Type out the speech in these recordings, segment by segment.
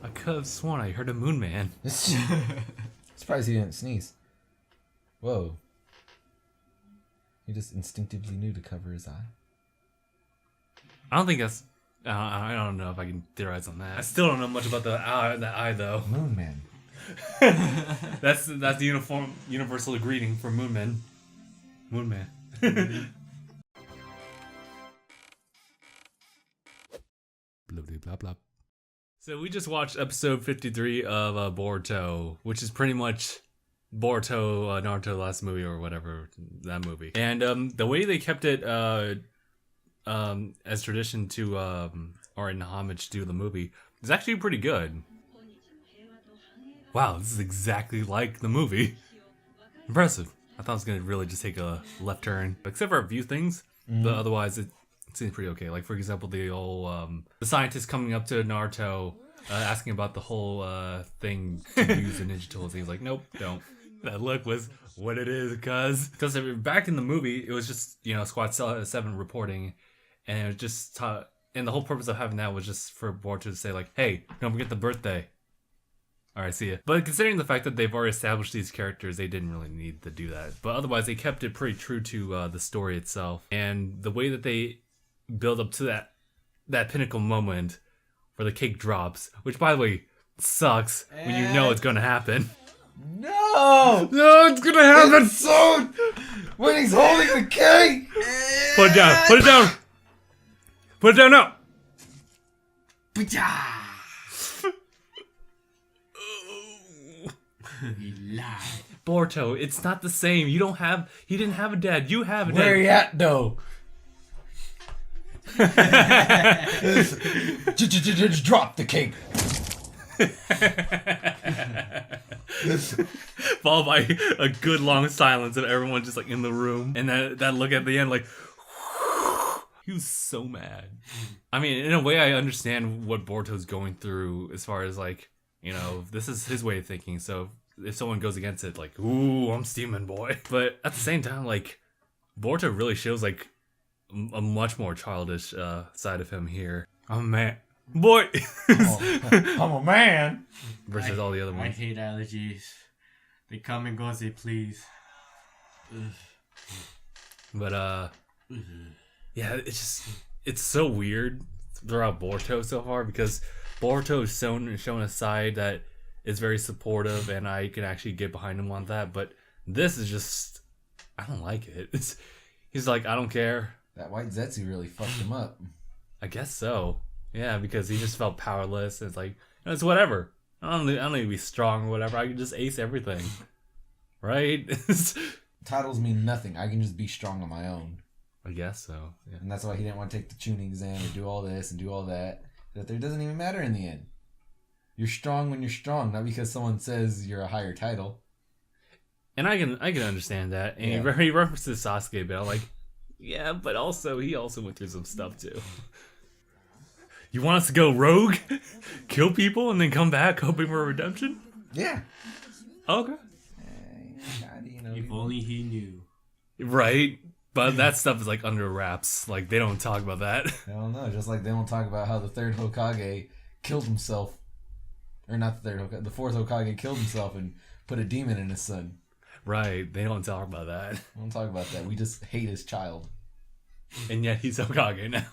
I could have sworn I heard a moon man. Surprised he didn't sneeze. Whoa. He just instinctively knew to cover his eye. I don't think that's... I don't know if I can theorize on that. I still don't know much about the eye though. Moon man. That's the universal greeting for moon men. Moon man. Blah, blah, blah. So we just watched episode 53 of Boruto, which is pretty much Boruto, Naruto last movie or whatever, that movie. And the way they kept it as tradition to, or in homage to the movie, is actually pretty good. Wow, this is exactly like the movie. Impressive. I thought it was going to really just take a left turn. Except for a few things, but otherwise it seems pretty okay. Like, for example, the whole, the scientist coming up to Naruto, asking about the whole thing to use the ninja tools. He's like, nope, don't. That look was what it is, cuz. Because back in the movie, it was just, Squad 7 reporting, and it was just, and the whole purpose of having that was just for Boruto to say, like, hey, don't forget the birthday. Alright, see ya. But considering the fact that they've already established these characters, they didn't really need to do that. But otherwise, they kept it pretty true to the story itself. And the way that they build up to that pinnacle moment where the cake drops, which, by the way, sucks when you know it's gonna happen. No! No, it's gonna happen! It's so... When he's holding the cake! Put it down! Put it down! Put it down now! You lied. Boruto, it's not the same. He didn't have a dad. You have a dad. Where you at, though? Just drop the cake. Followed by a good long silence of everyone just like in the room. And that look at the end like... He was so mad. I mean, in a way, I understand what Boruto's going through as far as like, this is his way of thinking. So if someone goes against it, like, ooh, I'm steaming, boy. But at the same time, like, Boruto really shows like a much more childish side of him here. I'm a man. Boy! I'm a man. Versus all the other ones. I hate allergies. They come and go as they please. But, yeah, it's so weird throughout Boruto so far because Boruto is shown a side that is very supportive and I can actually get behind him on that. But this is just, I don't like it. He's like, I don't care. That white Zetsu really fucked him up. I guess so. Yeah, because he just felt powerless. It's like, it's whatever. I don't need to be strong or whatever. I can just ace everything. Right? Titles mean nothing. I can just be strong on my own. I guess so. Yeah. And that's why he didn't want to take the tuning exam or do all this and do all that. That it doesn't even matter in the end. You're strong when you're strong, not because someone says you're a higher title. And I can understand that. And he references Sasuke, but I'm like, yeah, but he also went through some stuff too. You want us to go rogue, kill people, and then come back hoping for redemption? Yeah. Okay. If only he knew. Right. But that stuff is like under wraps. Like they don't talk about that. I don't know. Just like they don't talk about how the third Hokage killed himself. Or not the third Hokage. The fourth Hokage killed himself and put a demon in his son. Right. They don't talk about that. We don't talk about that. We just hate his child. And yet he's Hokage now.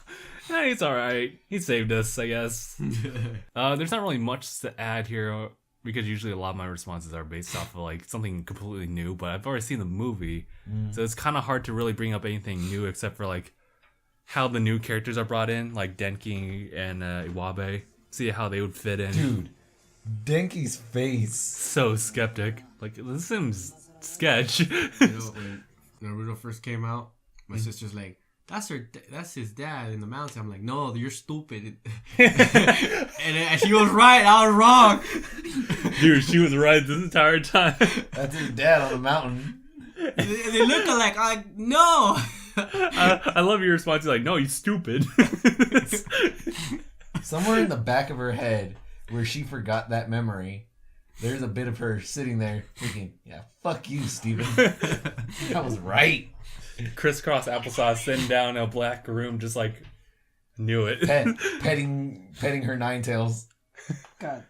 He's alright. He saved us, I guess. There's not really much to add here because usually a lot of my responses are based off of like something completely new, but I've already seen the movie. So it's kind of hard to really bring up anything new except for like how the new characters are brought in, like Denki and Iwabe. See how they would fit in. Dude, Denki's face. So skeptic. Like, this seems sketch. When Naruto first came out, my sister's like, that's his dad in the mountain. I'm like, no, you're stupid. and she was right. I was wrong. Dude, she was right this entire time. That's his dad on the mountain. They look alike. I'm like, no. I love your response. You're like, no, you stupid. Somewhere in the back of her head where she forgot that memory, there's a bit of her sitting there thinking, yeah, fuck you, Steven. I was right. Crisscross applesauce sitting down in a black room, just like knew it. Petting her nine tails God.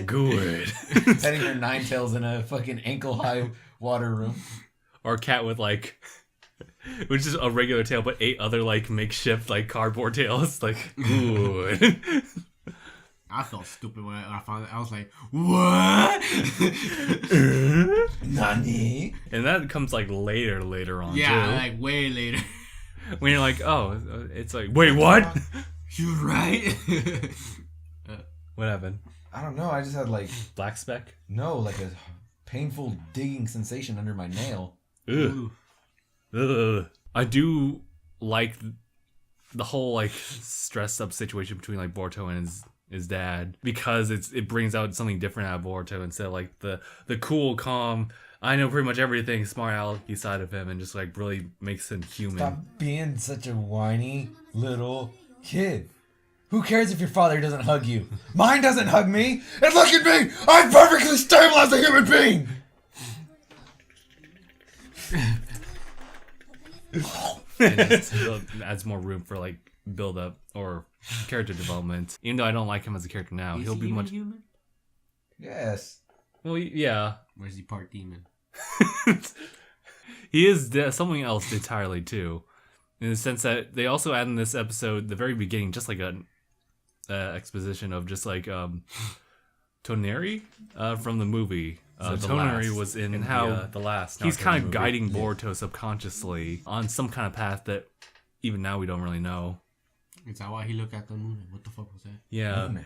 Good. Petting her nine tails in a fucking ankle high water room. Or a cat with like, which is a regular tail, but 8 other like makeshift like cardboard tails. Like, good. I felt stupid when I found it. I was like, what? Nani? And that comes like later on. Yeah, too. like way later. When you're like, oh, it's like, wait, what? You're right. What happened? I don't know. I just had like Black speck? like a painful digging sensation under my nail. Ugh. Ugh. I do like the whole like stressed up situation between like Boruto and his dad, because it brings out something different out of Boruto instead of like the cool, calm, I know pretty much everything, smart alecky side of him, and just like really makes him human. Stop being such a whiny little kid. Who cares if your father doesn't hug you? Mine doesn't hug me. And look at me. I'm perfectly stable as a human being. And just adds more room for like build up or character development. Even though I don't like him as a character now, he'll be much human. Yes. well, yeah. Where's he part demon? He is something else entirely too, in the sense that they also add in this episode the very beginning, just like an exposition of just like Toneri from the movie. Toneri was in how the last. he's kind of guiding Boruto subconsciously on some kind of path that even now we don't really know. Is that why he looked at the moon? What the fuck was that? Yeah. Oh, man.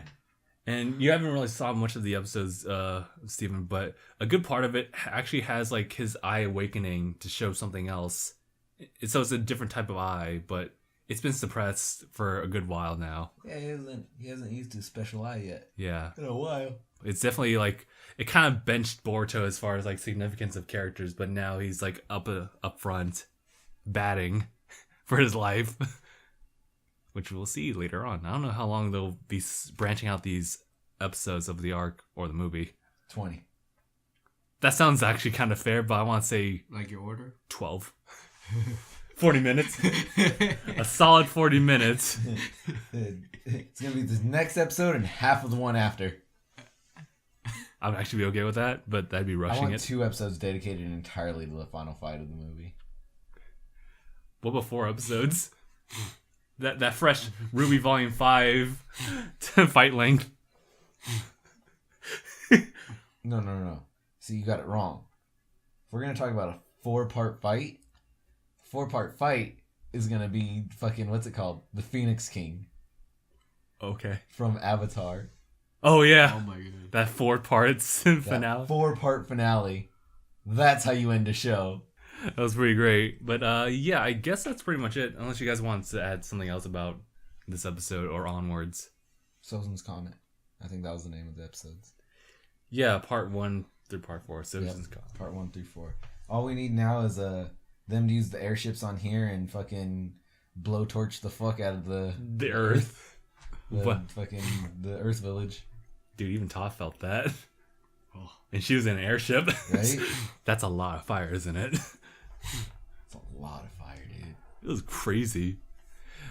And you haven't really saw much of the episodes, Stephen, but a good part of it actually has like his eye awakening to show something else. So it's a different type of eye, but it's been suppressed for a good while now. Yeah, he hasn't used his special eye yet. Yeah. In a while. It's definitely like, it kind of benched Boruto as far as like significance of characters, but now he's like up front, batting for his life. Which we'll see later on. I don't know how long they'll be branching out these episodes of the arc or the movie. 20. That sounds actually kind of fair, but I want to say Like your order? 12. 40 minutes. A solid 40 minutes. It's going to be this next episode and half of the one after. I would actually be okay with that, but that'd be I rushing want it. 2 episodes dedicated entirely to the final fight of the movie. What about 4 episodes? That fresh Ruby Volume 5 fight length. No. See, you got it wrong. If we're going to talk about a 4-part fight, 4-part fight is going to be fucking, what's it called? The Phoenix King Okay. from Avatar. Oh, yeah. Oh my god. That 4 parts finale. That 4-part finale. That's how you end a show. That was pretty great. But yeah, I guess that's pretty much it. Unless you guys want to add something else about this episode or onwards. Sozin's Comet. I think that was the name of the episodes. Yeah, part 1 through part 4. So Yep, part 1 through 4. All we need now is them to use the airships on here and fucking blowtorch the fuck out of the Earth. the Earth Village. Dude, even Todd felt that. Oh. And she was in an airship. Right? That's a lot of fire, isn't it? It's a lot of fire, dude. It was crazy.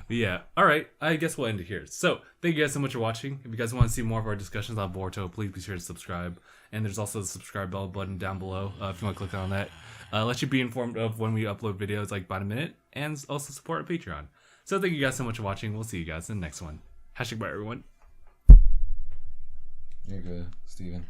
But yeah, alright, I guess we'll end it here. So, thank you guys so much for watching. If you guys want to see more of our discussions on Boruto, please be sure to subscribe. And there's also the subscribe bell button down below if you want to click on that. Let you be informed of when we upload videos like by the minute, and also support our Patreon. So thank you guys so much for watching. We'll see you guys in the next one. #bye everyone. You're good, Steven.